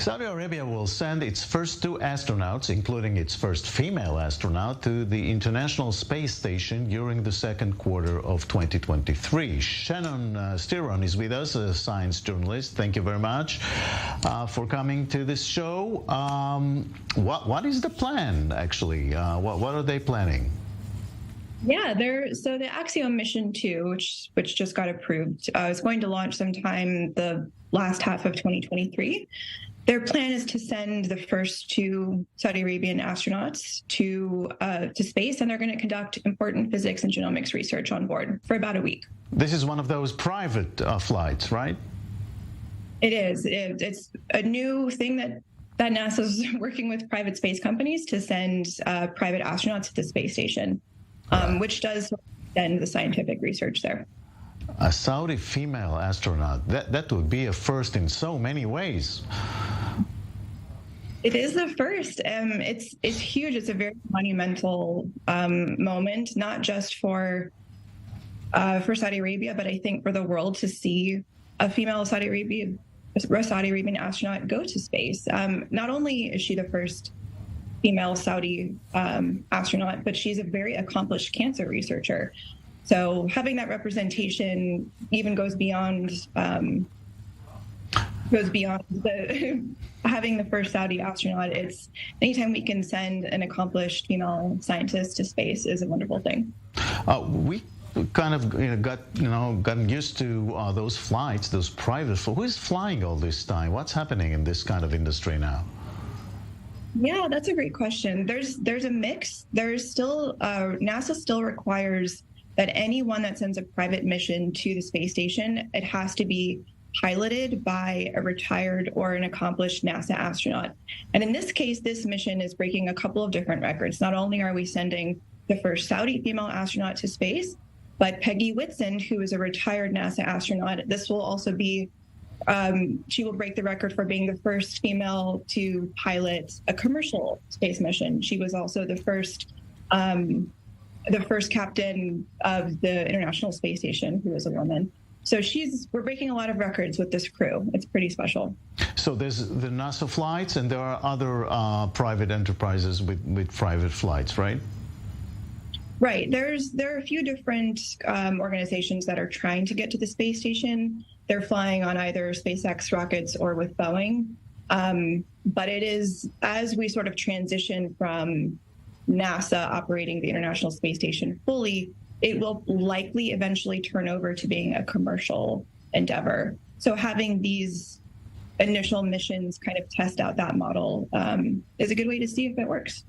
Saudi Arabia will send its first two astronauts, including its first female astronaut, to the International Space Station during the second quarter of 2023. Shannon Stirone is with us, a science journalist. Thank you very much for coming to this show. What is the plan, actually? What are they planning? Yeah, so the Axiom Mission 2, which just got approved, is going to launch sometime the last half of 2023. Their plan is to send the first two Saudi Arabian astronauts to space, and they're going to conduct important physics and genomics research on board for about a week. This is one of those private flights, right? It is. It's a new thing that NASA's working with private space companies to send private astronauts to the space station, which does extend the scientific research there. A Saudi female astronaut, that would be a first in so many ways. It is the first. It's huge. It's a very monumental moment, not just for Saudi Arabia, but I think for the world to see a female Saudi Arabian astronaut go to space. Not only is she the first female Saudi astronaut, but she's a very accomplished cancer researcher. So having that representation even goes beyond having the first Saudi astronaut. It's anytime we can send an accomplished female scientist to space is a wonderful thing. We kind of gotten used to those flights, those private. Who is flying all this time? What's happening in this kind of industry now? Yeah, that's a great question. There's a mix. There's still NASA still requires that anyone that sends a private mission to the space station, it has to be piloted by a retired or an accomplished NASA astronaut. And in this case, this mission is breaking a couple of different records. Not only are we sending the first Saudi female astronaut to space, but Peggy Whitson, who is a retired NASA astronaut, this will also be, she will break the record for being the first female to pilot a commercial space mission. She was also the first captain of the International Space Station who was a woman. So we're breaking a lot of records with this crew. It's pretty special. So there's the NASA flights, and there are other private enterprises with private flights, right? Right. There are a few different organizations that are trying to get to the space station. They're flying on either SpaceX rockets or with Boeing. But it is, as we sort of transition from NASA operating the International Space Station fully, it will likely eventually turn over to being a commercial endeavor. So having these initial missions kind of test out that model is a good way to see if it works.